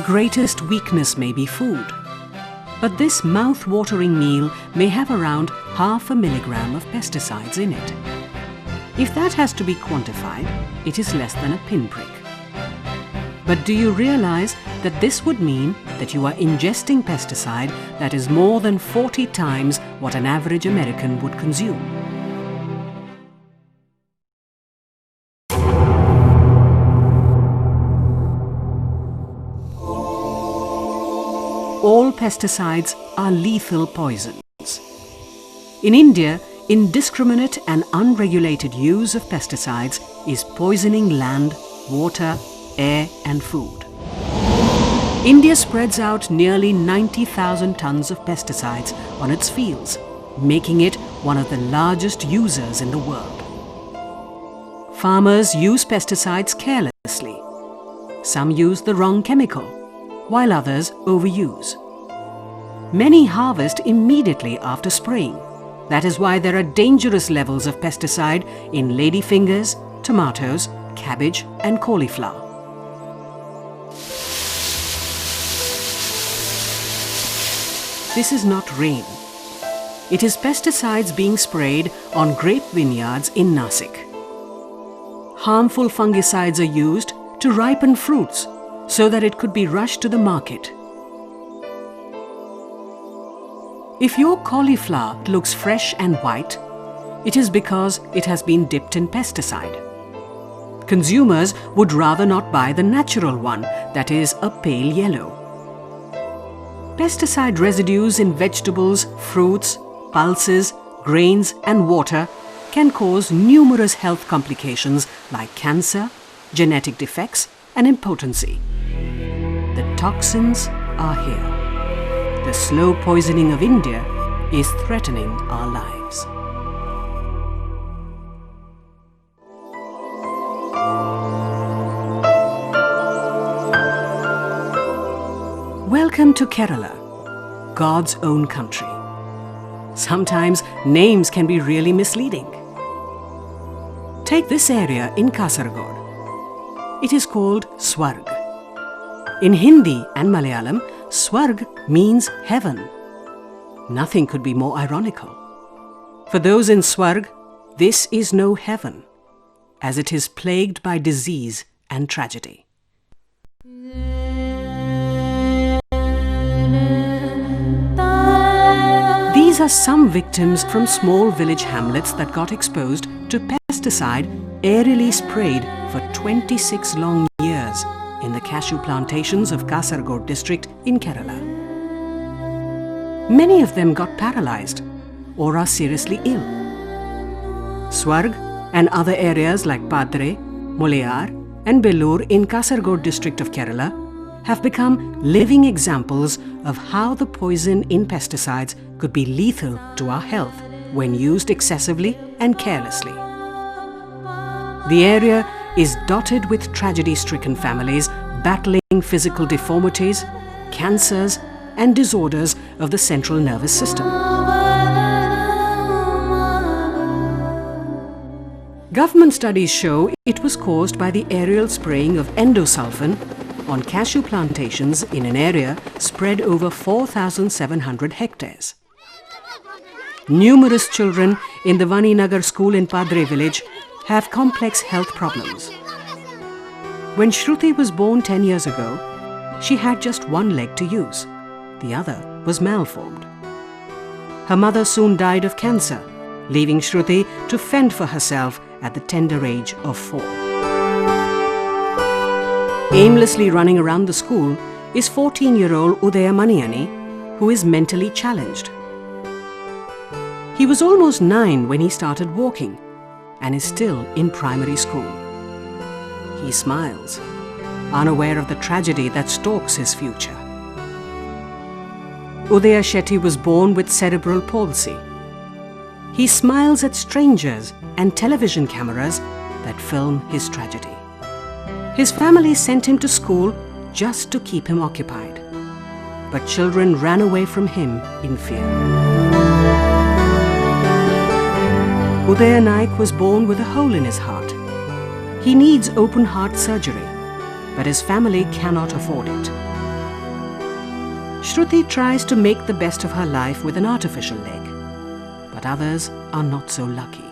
greatest weakness may be food, but this mouth-watering meal may have around 0.5 milligram of pesticides in it. If that has to be quantified, it is less than a pinprick. But do you realize that this would mean that you are ingesting pesticide that is more than 40 times what an average American would consume? All pesticides are lethal poisons. In India, indiscriminate and unregulated use of pesticides is poisoning land, water, air and food. India spreads out nearly 90,000 tons of pesticides on its fields, making it one of the largest users in the world. Farmers use pesticides carelessly. Some use the wrong chemical, while others overuse. Many harvest immediately after spraying. That is why there are dangerous levels of pesticide in ladyfingers, tomatoes, cabbage and cauliflower. This is not rain. It is pesticides being sprayed on grape vineyards in Nasik. Harmful fungicides are used to ripen fruits so that it could be rushed to the market. If your cauliflower looks fresh and white, it is because it has been dipped in pesticide. Consumers would rather not buy the natural one, that is a pale yellow. Pesticide residues in vegetables, fruits, pulses, grains and water can cause numerous health complications like cancer, genetic defects and impotency. The toxins are here. The slow poisoning of India is threatening our lives. Welcome to Kerala, God's own country. Sometimes names can be really misleading. Take this area in Kasaragod. It is called Swarg. In Hindi and Malayalam, Swarg means heaven. Nothing could be more ironical. For those in Swarg, this is no heaven, as it is plagued by disease and tragedy. These are some victims from small village hamlets that got exposed to pesticide aerially sprayed for 26 long years in the cashew plantations of Kasaragod district in Kerala. Many of them got paralyzed or are seriously ill. Swarg and other areas like Padre, Mulayar and Bellur in Kasaragod district of Kerala have become living examples of how the poison in pesticides could be lethal to our health when used excessively and carelessly. The area is dotted with tragedy-stricken families battling physical deformities, cancers and disorders of the central nervous system. Government studies show it was caused by the aerial spraying of endosulfan on cashew plantations in an area spread over 4,700 hectares. Numerous children in the Vaninagar school in Padre village have complex health problems. When Shruti was born 10 years ago, she had just one leg to use. The other was malformed. Her mother soon died of cancer, leaving Shruti to fend for herself at the tender age of 4. Aimlessly running around the school is 14-year-old Udaya Maniyani, who is mentally challenged. He was almost 9 when he started walking and is still in primary school. He smiles, unaware of the tragedy that stalks his future. Udaya Shetty was born with cerebral palsy. He smiles at strangers and television cameras that film his tragedy. His family sent him to school just to keep him occupied. But children ran away from him in fear. Udaya Naik was born with a hole in his heart. He needs open heart surgery, but his family cannot afford it. Shruti tries to make the best of her life with an artificial leg, but others are not so lucky.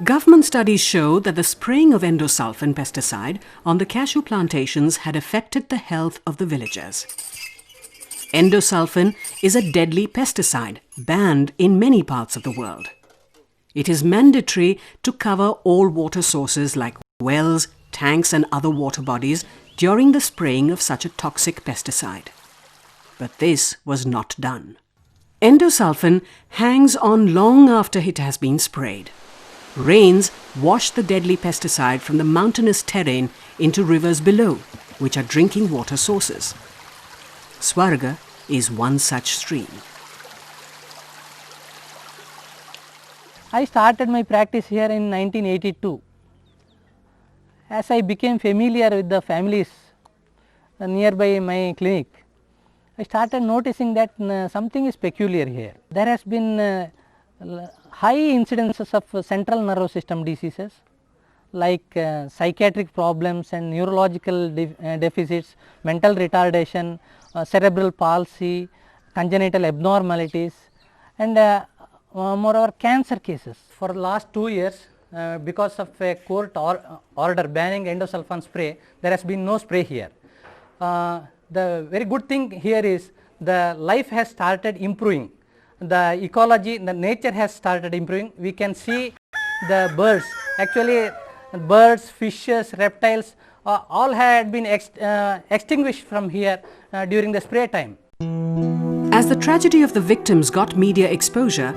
Government studies show that the spraying of endosulfan pesticide on the cashew plantations had affected the health of the villagers. Endosulfan is a deadly pesticide banned in many parts of the world. It is mandatory to cover all water sources like wells, tanks and other water bodies during the spraying of such a toxic pesticide. But this was not done. Endosulfan hangs on long after it has been sprayed. Rains wash the deadly pesticide from the mountainous terrain into rivers below, which are drinking water sources. Swarga is one such stream. I started my practice here in 1982. As I became familiar with the families nearby my clinic, I started noticing that something is peculiar here. There has been high incidences of central nervous system diseases like psychiatric problems and neurological deficits, mental retardation, cerebral palsy, congenital abnormalities, and moreover cancer cases. For the last 2 years, because of a court order banning endosulfan spray, there has been no spray here. The very good thing here is the life has started improving. The ecology, the nature has started improving. We can see the birds, actually birds, fishes, reptiles, all had been extinguished from here during the spray time. As the tragedy of the victims got media exposure,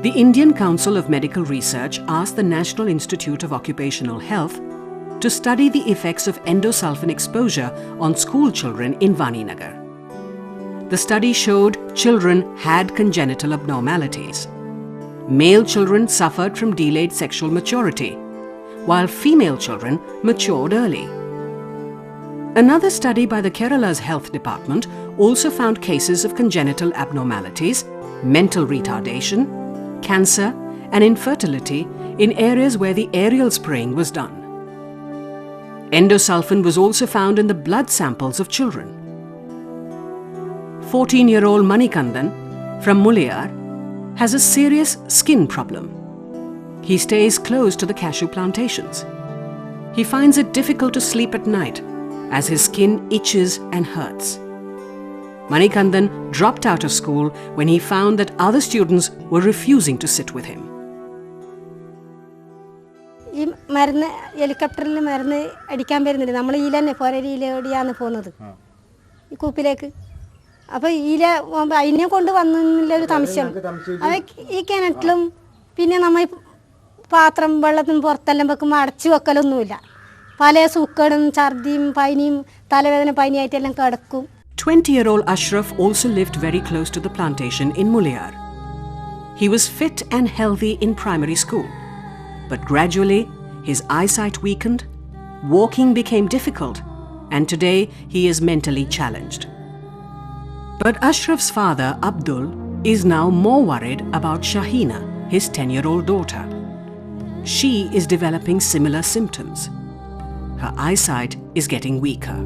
the Indian Council of Medical Research asked the National Institute of Occupational Health to study the effects of endosulfan exposure on school children in Vaninagar. The study showed children had congenital abnormalities. Male children suffered from delayed sexual maturity, while female children matured early. Another study by the Kerala's Health Department also found cases of congenital abnormalities, mental retardation, cancer and infertility in areas where the aerial spraying was done. Endosulfan was also found in the blood samples of children. 14-year-old Manikandan from Mulayar has a serious skin problem. He stays close to the cashew plantations. He finds it difficult to sleep at night as his skin itches and hurts. Manikandan dropped out of school when he found that other students were refusing to sit with him. ഈ മരുന്ന് ഹെലികോപ്റ്ററിൽ മരുന്ന് അടിക്കാൻ വരുന്നുണ്ട്. നമ്മൾ ഈല തന്നെ ഫോരയിലോടിയാണ് പോകുന്നത് ഈ കൂപ്പിലേക്ക്. അപ്പോൾ ഈല അതിനെ കൊണ്ട് വന്നില്ലൊരു സംശയം. അത് ഈ കിണറ്റിലും പിന്നെ നമ്മൾ പാത്രം വെള്ളത്തിന് പുറത്തെല്ലാം വെക്കുമ്പോൾ അടച്ചു വെക്കലൊന്നുമില്ല. പല സൂക്കേടും ഛർദിയും പനിയും തലവേദന പനിയായിട്ടെല്ലാം കിടക്കും. 20-year-old Ashraf also lived very close to the plantation in Mulayar. He was fit and healthy in primary school, but gradually his eyesight weakened, walking became difficult, and today he is mentally challenged. But Ashraf's father, Abdul, is now more worried about Shahina, his 10-year-old daughter. She is developing similar symptoms. Her eyesight is getting weaker.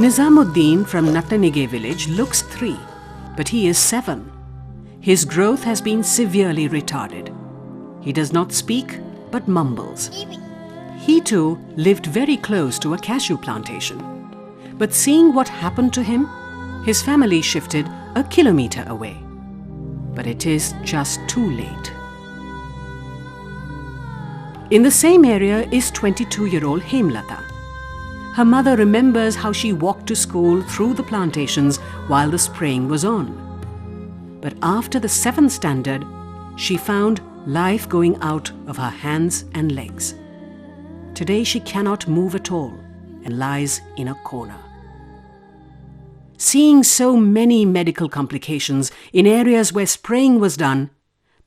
Nizamuddin from Nattanige village looks 3, but he is 7. His growth has been severely retarded. He does not speak, but mumbles. He too lived very close to a cashew plantation. But seeing what happened to him, his family shifted a kilometer away. But it is just too late. In the same area is 22-year-old Hemlata. Her mother remembers how she walked to school through the plantations while the spraying was on. But after the 7th standard, she found life going out of her hands and legs. Today she cannot move at all and lies in a corner. Seeing so many medical complications in areas where spraying was done,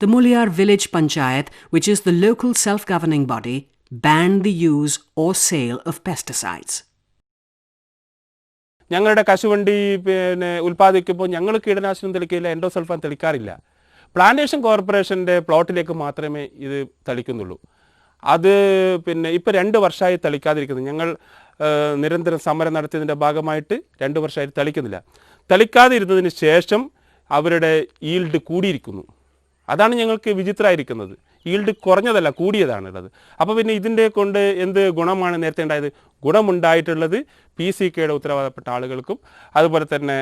the Mulayar village panchayat, which is the local self-governing body, banned the use or sale of pesticides. ഞങ്ങളുടെ കശുവണ്ടി ഉൽപ്പാദിക്കുമ്പോൾ ഞങ്ങൾ കീടനാശിനി തെളിക്കില്ല, endosulfan തെളിക്കാറില്ല. Plantation കോർപ്പറേഷൻ്റെ പ്ലോട്ടിലേക്ക് മാത്രമേ ഇത് തെളിക്കുന്നുള്ളൂ. അത് ഇപ്പോൾ 2 വർഷമായി തെളിക്കാതിരിക്കുന്നു. ഞങ്ങൾ നിരന്തരം സമരം നടത്തിയതിൻ്റെ ഭാഗമായിട്ട് 2 വർഷമായിട്ട് തളിക്കുന്നില്ല. തളിക്കാതെ ഇരുന്നതിന് ശേഷം അവരുടെ ഈൽഡ് കൂടിയിരിക്കുന്നു. അതാണ് ഞങ്ങൾക്ക് വിചിത്രമായിരിക്കുന്നത്. ഈൽഡ് കുറഞ്ഞതല്ല, കൂടിയതാണുള്ളത്. അപ്പോൾ പിന്നെ ഇതിൻ്റെ കൊണ്ട് എന്ത് ഗുണമാണ് നേരത്തെ ഉണ്ടായത്? ഗുണമുണ്ടായിട്ടുള്ളത് PCKയുടെ ഉത്തരവാദപ്പെട്ട ആളുകൾക്കും അതുപോലെ തന്നെ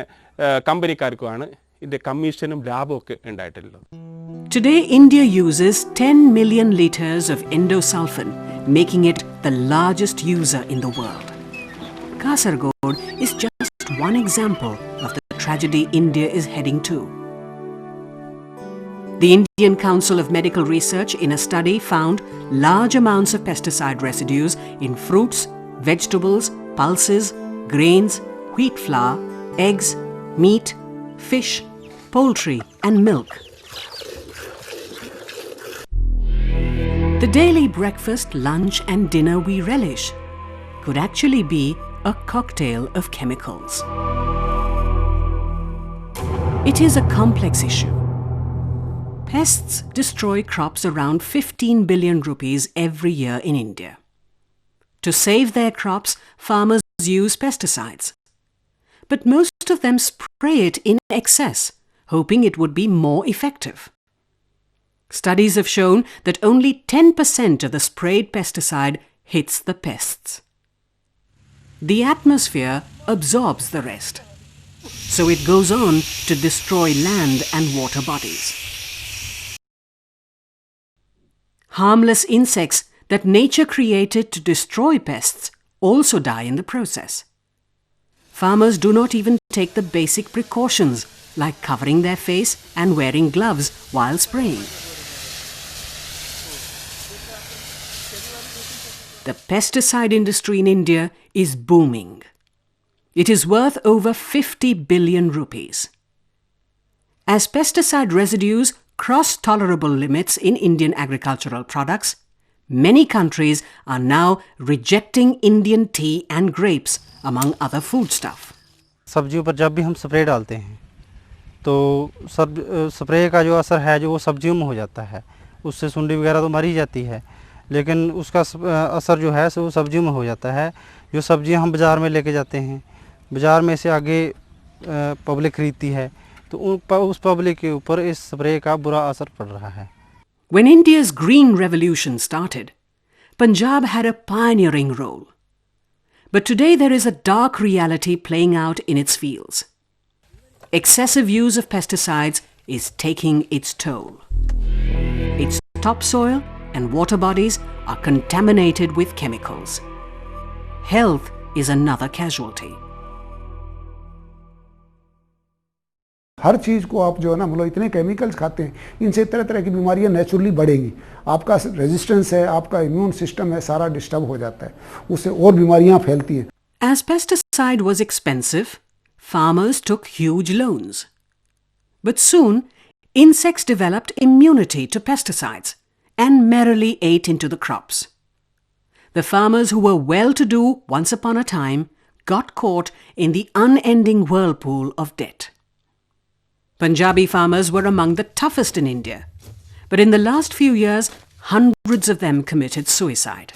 കമ്പനിക്കാർക്കുമാണ് ഇതിൻ്റെ കമ്മീഷനും ലാഭമൊക്കെ ഉണ്ടായിട്ടുള്ളത്. Today, India uses 10 million litres of endosulfan, making it the largest user in the world. Kasaragod is just one example of the tragedy India is heading to. The Indian Council of Medical Research in a study found large amounts of pesticide residues in fruits, vegetables, pulses, grains, wheat flour, eggs, meat, fish, poultry and milk. The daily breakfast, lunch and dinner we relish could actually be a cocktail of chemicals. It is a complex issue. Pests destroy crops around 15 billion rupees every year in India. To save their crops, farmers use pesticides. But most of them spray it in excess, hoping it would be more effective. Studies have shown that only 10% of the sprayed pesticide hits the pests. The atmosphere absorbs the rest, so it goes on to destroy land and water bodies. Harmless insects that nature created to destroy pests also die in the process. Farmers do not even take the basic precautions like covering their face and wearing gloves while spraying. The pesticide industry in India is booming. It is worth over 50 billion rupees. As pesticide residues cross tolerable limits in Indian agricultural products, many countries are now rejecting Indian tea and grapes, among other foodstuff. सब्जियों पर जब भी हम spray डालते हैं तो spray का जो असर है जो वो सब्जियों में हो जाता है, उससे सुंडी वगैरह तो मर ही जाती है, लेकिन उसका असर जो है वो सब्जियों में हो जाता है। जो सब्जियां हम बाज़ार में लेके जाते हैं, बाज़ार में से आगे पब्लिक खरीदती है, तो उस पब्लिक के ऊपर इस स्प्रे का बुरा असर पड़ रहा है। When India's Green Revolution started, Punjab had a pioneering role. But today there is a dark reality playing out in its fields. Excessive use of pesticides is taking its toll. Its topsoil and water bodies are contaminated with chemicals. Health is another casualty. हर चीज़ को आप जो है ना मतलब इतने chemicals खाते हैं, इनसे तरह तरह की बीमारियां नेचुरली बढ़ेंगी। आपका रेजिस्टेंस है, आपका इम्यून सिस्टम है, सारा डिस्टर्ब हो जाता है, उससे और बीमारियां फैलती हैं। As pesticide was expensive, farmers took huge loans. But soon, insects developed immunity to pesticides and merrily ate into the crops. The farmers who were well-to-do once upon a time got caught in the unending whirlpool of debt. Punjabi farmers were among the toughest in India, but in the last few years, hundreds of them committed suicide.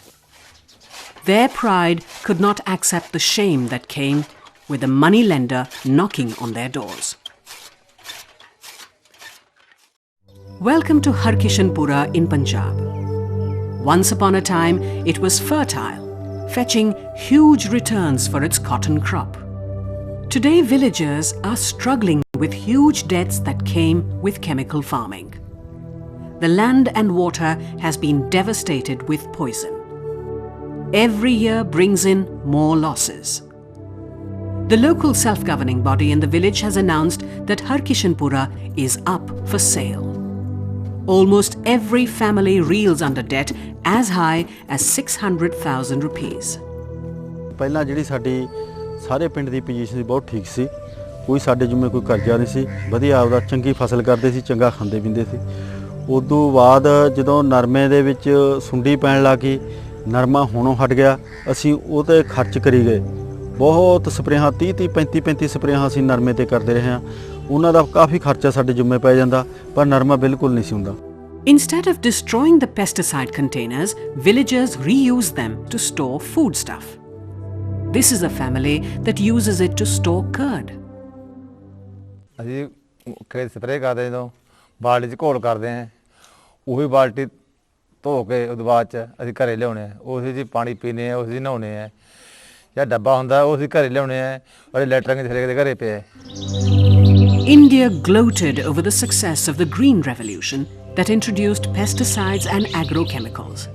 Their pride could not accept the shame that came with the moneylender knocking on their doors. Welcome to Harkishanpura in Punjab. Once upon a time, it was fertile, fetching huge returns for its cotton crop. Today, villagers are struggling with huge debts that came with chemical farming. The land and water has been devastated with poison. Every year brings in more losses. The local self-governing body in the village has announced that Harkishanpura is up for sale. Almost every family reels under debt as high as 600,000 rupees. ਪਹਿਲਾਂ ਜਿਹੜੀ ਸਾਡੀ ਸਾਰੇ ਪਿੰਡ ਦੀ position ਬਹੁਤ ਠੀਕ ਸੀ, ਕੋਈ ਸਾਡੇ ਜਿਵੇਂ ਕੋਈ ਕਰਜ਼ਾ ਨਹੀਂ ਸੀ, ਵਧੀਆ ਆਪਦਾ ਚੰਗੀ ਫਸਲ ਕਰਦੇ ਸੀ, ਚੰਗਾ ਖਾਂਦੇ ਪੀਂਦੇ ਸੀ। ਉਦੋਂ ਬਾਅਦ ਜਦੋਂ ਨਰਮੇ ਦੇ ਵਿੱਚ ਸੁੰਡੀ ਪੈਣ ਲੱਗੀ, ਨਰਮਾ ਹੋਣੋਂ ਹਟ ਗਿਆ, ਅਸੀਂ ਉਹ 'ਤੇ ਖਰਚ ਕਰੀ ਗਏ। ਬਹੁਤ ਸਪਰੇਹਾਂ 30 35 ਸਪਰੇਹਾਂ ਅਸੀਂ ਨਰਮੇ 'ਤੇ ਕਰਦੇ ਰਹੇ ਹਾਂ, ਉਹਨਾਂ ਦਾ ਕਾਫੀ ਖਰਚਾ ਸਾਡੇ ਜਿੰਮੇ ਪੈ ਜਾਂਦਾ, ਪਰ ਨਰਮਾ ਬਿਲਕੁਲ ਨਹੀਂ ਸੀ ਹੁੰਦਾ। Instead of destroying the pesticide containers, villagers reuse them to store foodstuff. This is a family that uses it to store curd. ਅਸੀਂ ਖੇਤ ਸਪਰੇਅ ਕਰਦੇ ਜਦੋਂ ਬਾਲਟੀ 'ਚ ਘੋਲ ਕਰਦੇ ਹਾਂ, ਉਹੀ ਬਾਲਟੀ ਧੋ ਕੇ ਉਹਦੇ ਬਾਅਦ 'ਚ ਅਸੀਂ ਘਰੇ ਲਿਆਉਣੇ ਆ, ਉਸੇ 'ਚ ਪਾਣੀ ਪੀਂਦੇ ਆ, ਉਸੇ 'ਚ ਨਹਾਉਂਦੇ ਆ। ਜਿਹੜਾ ਡੱਬਾ ਹੁੰਦਾ ਉਹ ਅਸੀਂ ਘਰੇ ਲਿਆਉਣੇ ਆ, ਔਰ ਲੈਟਰਿੰਗ ਦੇ ਥੱਲੇ ਘਰੇ ਪਿਆ। India gloated over the success of the Green Revolution that introduced pesticides and agrochemicals.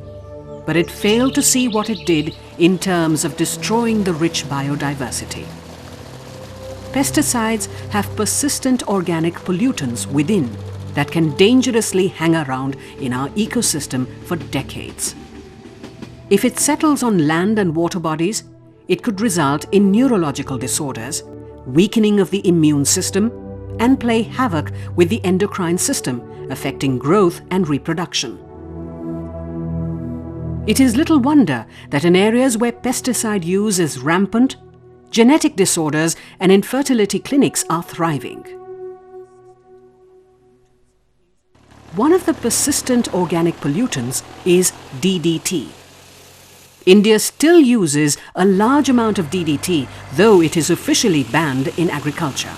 But it failed to see what it did in terms of destroying the rich biodiversity. Pesticides have persistent organic pollutants within that can dangerously hang around in our ecosystem for decades. If it settles on land and water bodies, it could result in neurological disorders, weakening of the immune system, and play havoc with the endocrine system, affecting growth and reproduction. It is little wonder that in areas where pesticide use is rampant, genetic disorders and infertility clinics are thriving. One of the persistent organic pollutants is DDT. India still uses a large amount of DDT, though it is officially banned in agriculture.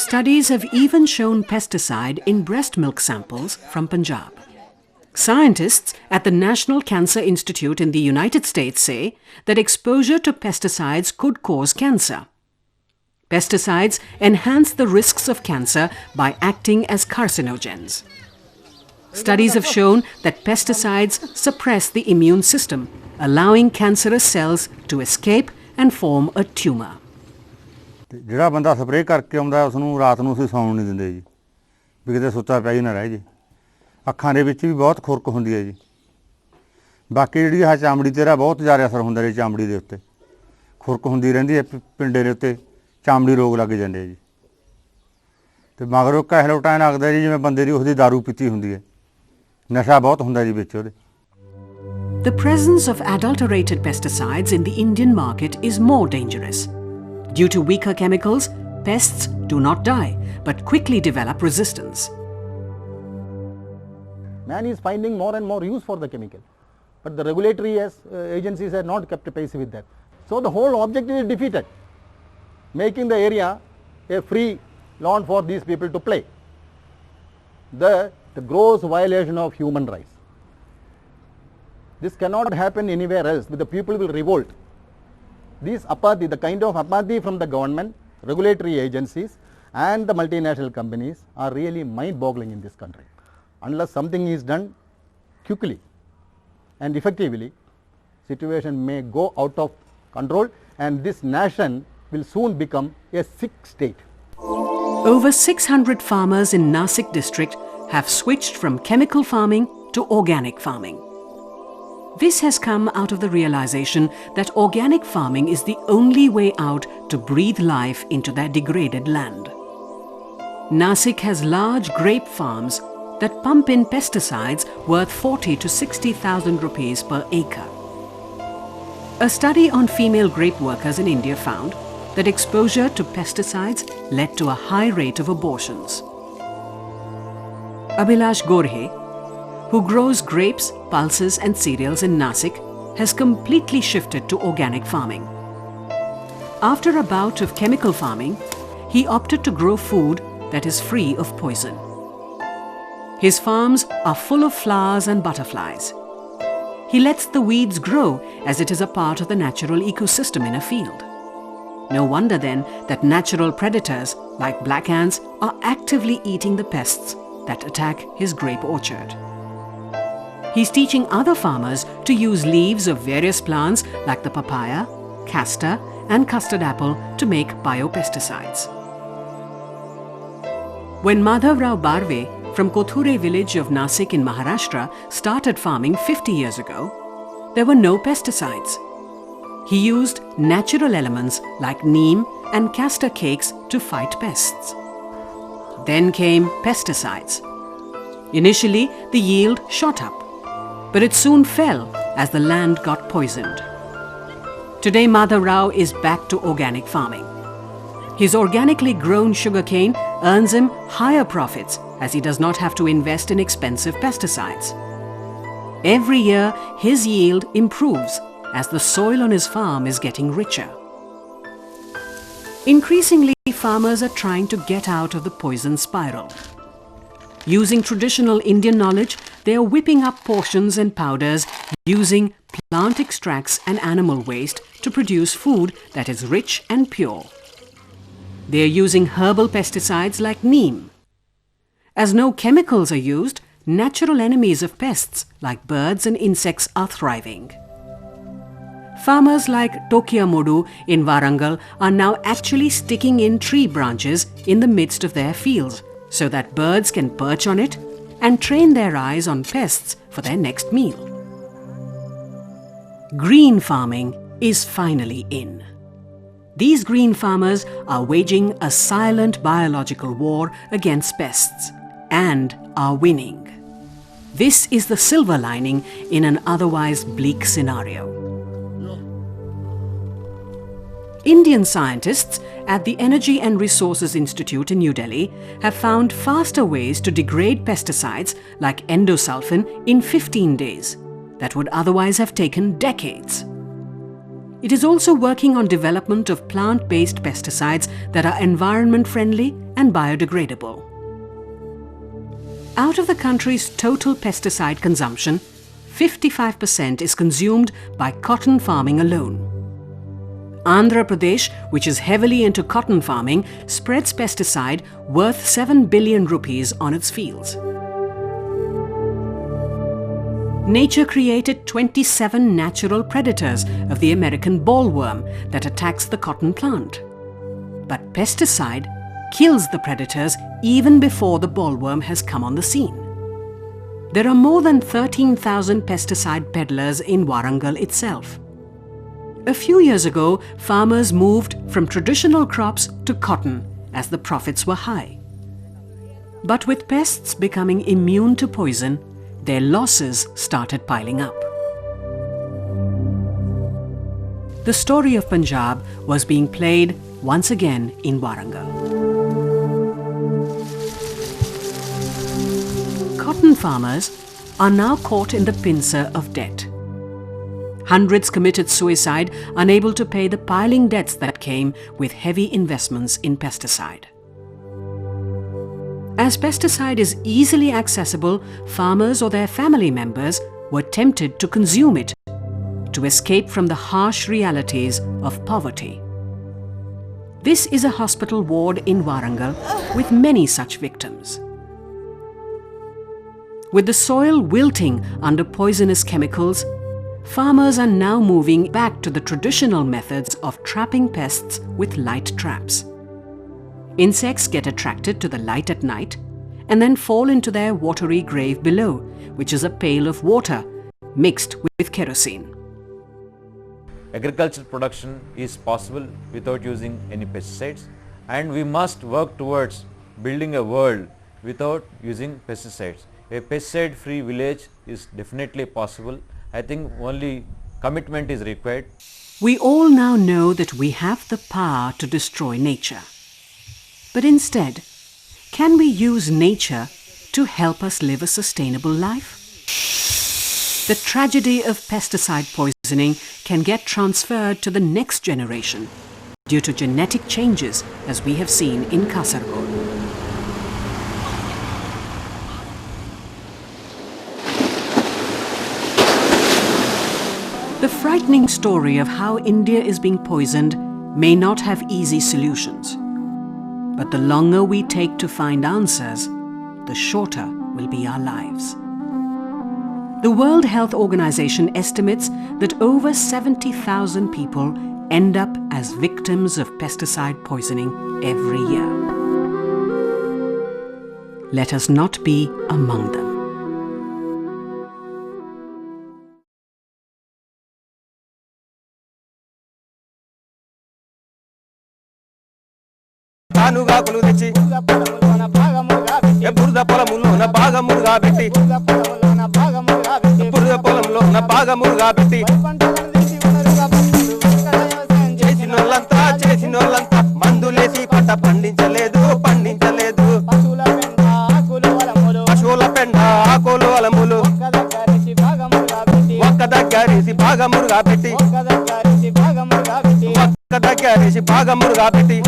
Studies have even shown pesticide in breast milk samples from Punjab. Scientists at the National Cancer Institute in the United States say that exposure to pesticides could cause cancer. Pesticides enhance the risks of cancer by acting as carcinogens. Studies have shown that pesticides suppress the immune system, allowing cancerous cells to escape and form a tumor. ਜਿਹੜਾ ਬੰਦਾ spray ਕਰਕੇ ਆਉਂਦਾ ਉਸ ਨੂੰ ਰਾਤ ਨੂੰ ਅਸੀਂ ਸੌਣ ਨਹੀਂ ਦਿੰਦੇ ਜੀ, ਵੀ ਕਿਤੇ ਸੁੱਤਾ ਪਿਆ ਹੀ ਨਾ ਰਹਿ ਜੇ। ਅੱਖਾਂ ਦੇ ਵਿੱਚ ਵੀ ਬਹੁਤ ਖੁਰਕ ਹੁੰਦੀ ਹੈ ਜੀ। ਬਾਕੀ ਜਿਹੜੀ ਆਹ ਚਮੜੀ ਤੇਰਾ ਬਹੁਤ ਜ਼ਿਆਦਾ ਅਸਰ ਹੁੰਦਾ ਜੀ, ਚਮੜੀ ਦੇ ਉੱਤੇ ਖੁਰਕ ਹੁੰਦੀ ਰਹਿੰਦੀ ਹੈ, ਪਿੰਡੇ ਦੇ ਉੱਤੇ ਚਮੜੀ ਰੋਗ ਲੱਗ ਜਾਂਦੇ ਜੀ। ਤੇ ਮਗਰੋਂ ਕਹਿਲੋਟਾ ਲੱਗਦਾ ਜੀ ਜਿਵੇਂ ਬੰਦੇ ਦੀ ਉਸਦੀ ਦਾਰੂ ਪੀਤੀ ਹੁੰਦੀ ਹੈ, ਨਸ਼ਾ ਬਹੁਤ ਹੁੰਦਾ ਜੀ ਵਿੱਚ ਉਹਦੇ। The presence of adulterated pesticides in the Indian market is more dangerous. Due to weaker chemicals, pests do not die but quickly develop resistance. Man is finding more and more use for the chemical, but the regulatory agencies have not kept pace with that. So the whole objective is defeated, making the area a free lawn for these people to play. The gross violation of human rights. This cannot happen anywhere else, but the people will revolt. This apathy, the kind of apathy from the government, regulatory agencies and the multinational companies are really mind-boggling in this country. Unless something is done quickly and effectively, situation may go out of control and this nation will soon become a sick state. Over 600 farmers in Nasik district have switched from chemical farming to organic farming. This has come out of the realization that organic farming is the only way out to breathe life into their degraded land. Nasik has large grape farms that pump in pesticides worth 40 to 60,000 rupees per acre. A study on female grape workers in India found that exposure to pesticides led to a high rate of abortions. Abhilash Gorhe, who grows grapes, pulses and cereals in Nasik, has completely shifted to organic farming. After a bout of chemical farming, he opted to grow food that is free of poison. His farms are full of flowers and butterflies. He lets the weeds grow as it is a part of the natural ecosystem in a field. No wonder then that natural predators like black ants are actively eating the pests that attack his grape orchard. He's teaching other farmers to use leaves of various plants like the papaya, castor and custard apple to make biopesticides. When Madhav Rao Barve from Kothure village of Nasik in Maharashtra started farming 50 years ago, there were no pesticides. He used natural elements like neem and castor cakes to fight pests. Then came pesticides. Initially, the yield shot up, but it soon fell as the land got poisoned. Today, Madhav Rao is back to organic farming. His organically grown sugarcane earns him higher profits as he does not have to invest in expensive pesticides. Every year, his yield improves as the soil on his farm is getting richer. Increasingly, farmers are trying to get out of the poison spiral. Using traditional Indian knowledge, they are whipping up portions and powders using plant extracts and animal waste to produce food that is rich and pure. They are using herbal pesticides like neem. As no chemicals are used, natural enemies of pests like birds and insects are thriving. Farmers like Tokiamodu in Warangal are now actually sticking in tree branches in the midst of their fields so that birds can perch on it and train their eyes on pests for their next meal. Green farming is finally in. These green farmers are waging a silent biological war against pests and are winning. This is the silver lining in an otherwise bleak scenario. Indian scientists at the Energy and Resources Institute in New Delhi have found faster ways to degrade pesticides like endosulfan in 15 days that would otherwise have taken decades. It is also working on development of plant-based pesticides that are environment-friendly and biodegradable. Out of the country's total pesticide consumption, 55% is consumed by cotton farming alone. Andhra Pradesh, which is heavily into cotton farming, spreads pesticide worth 7 billion rupees on its fields. Nature created 27 natural predators of the American bollworm that attacks the cotton plant. But pesticide kills the predators even before the bollworm has come on the scene. There are more than 13,000 pesticide peddlers in Warangal itself. A few years ago, farmers moved from traditional crops to cotton as the profits were high. But with pests becoming immune to poison, their losses started piling up. The story of Punjab was being played once again in Warangal. Cotton farmers are now caught in the pincer of debt. Hundreds committed suicide, unable to pay the piling debts that came with heavy investments in pesticide. As pesticide is easily accessible, farmers or their family members were tempted to consume it to escape from the harsh realities of poverty. This is a hospital ward in Warangal with many such victims. With the soil wilting under poisonous chemicals, farmers are now moving back to the traditional methods of trapping pests with light traps. Insects get attracted to the light at night and then fall into their watery grave below, which is a pail of water mixed with kerosene. Agricultural production is possible without using any pesticides, and we must work towards building a world without using pesticides. A pesticide-free village is definitely possible. I think only commitment is required. We all now know that we have the power to destroy nature. But instead, can we use nature to help us live a sustainable life? The tragedy of pesticide poisoning can get transferred to the next generation due to genetic changes, as we have seen in Kasaragod. The frightening story of how India is being poisoned may not have easy solutions. But the longer we take to find answers, the shorter will be our lives. The World Health Organization estimates that over 70,000 people end up as victims of pesticide poisoning every year. Let us not be among them. తానుగాకులు తెచ్చి బురద పొలంలోన భాగములుగా పెట్టి బురద పొలంలోన భాగములుగా పెట్టి చేసినోళ్ళంతా మందులేసి పంట పండించలేదు పశువుల పెండ ఆకులు అలములు ఒక్క దగ్గరేసి భాగములుగా పెట్టి ఒక్క దగ్గరేసి బాగా మురుగా పెట్టి